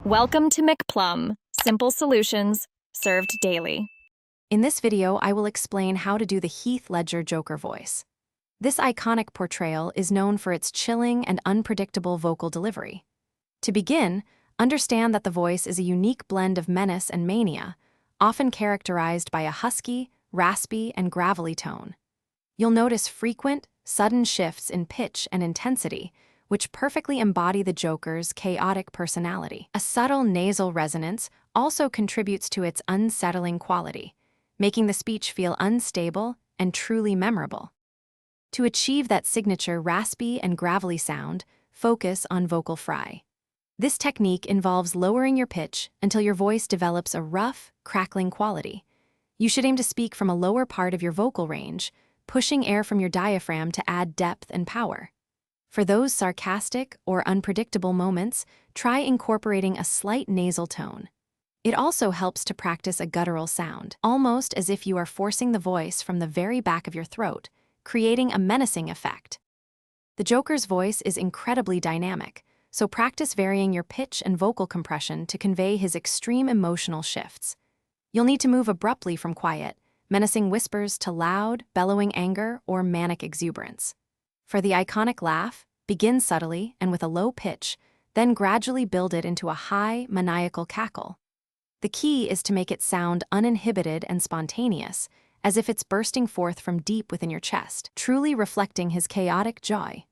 Welcome to McPlum, simple solutions served daily. In this video, I will explain how to do the Heath Ledger Joker voice. This iconic portrayal is known for its chilling and unpredictable vocal delivery. To begin, understand that the voice is a unique blend of menace and mania, often characterized by a husky, raspy, and gravelly tone. You'll notice frequent, sudden shifts in pitch and intensity, which perfectly embody the Joker's chaotic personality. A subtle nasal resonance also contributes to its unsettling quality, making the speech feel unstable and truly memorable. To achieve that signature raspy and gravelly sound, focus on vocal fry. This technique involves lowering your pitch until your voice develops a rough, crackling quality. You should aim to speak from a lower part of your vocal range, pushing air from your diaphragm to add depth and power. For those sarcastic or unpredictable moments, try incorporating a slight nasal tone. It also helps to practice a guttural sound, almost as if you are forcing the voice from the very back of your throat, creating a menacing effect. The Joker's voice is incredibly dynamic, so practice varying your pitch and vocal compression to convey his extreme emotional shifts. You'll need to move abruptly from quiet, menacing whispers to loud, bellowing anger or manic exuberance. For the iconic laugh, begin subtly and with a low pitch, then gradually build it into a high, maniacal cackle. The key is to make it sound uninhibited and spontaneous, as if it's bursting forth from deep within your chest, truly reflecting his chaotic joy.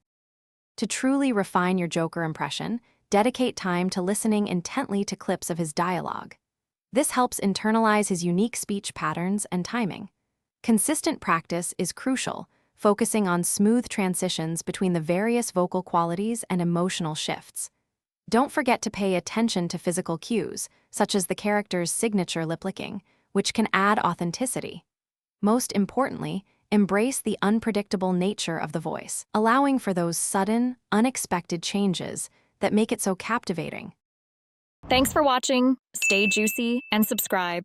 To truly refine your Joker impression, dedicate time to listening intently to clips of his dialogue. This helps internalize his unique speech patterns and timing. Consistent practice is crucial, focusing on smooth transitions between the various vocal qualities and emotional shifts. Don't forget to pay attention to physical cues, such as the character's signature lip-licking, which can add authenticity. Most importantly, embrace the unpredictable nature of the voice, allowing for those sudden, unexpected changes that make it so captivating. Thanks for watching. Stay juicy and subscribe.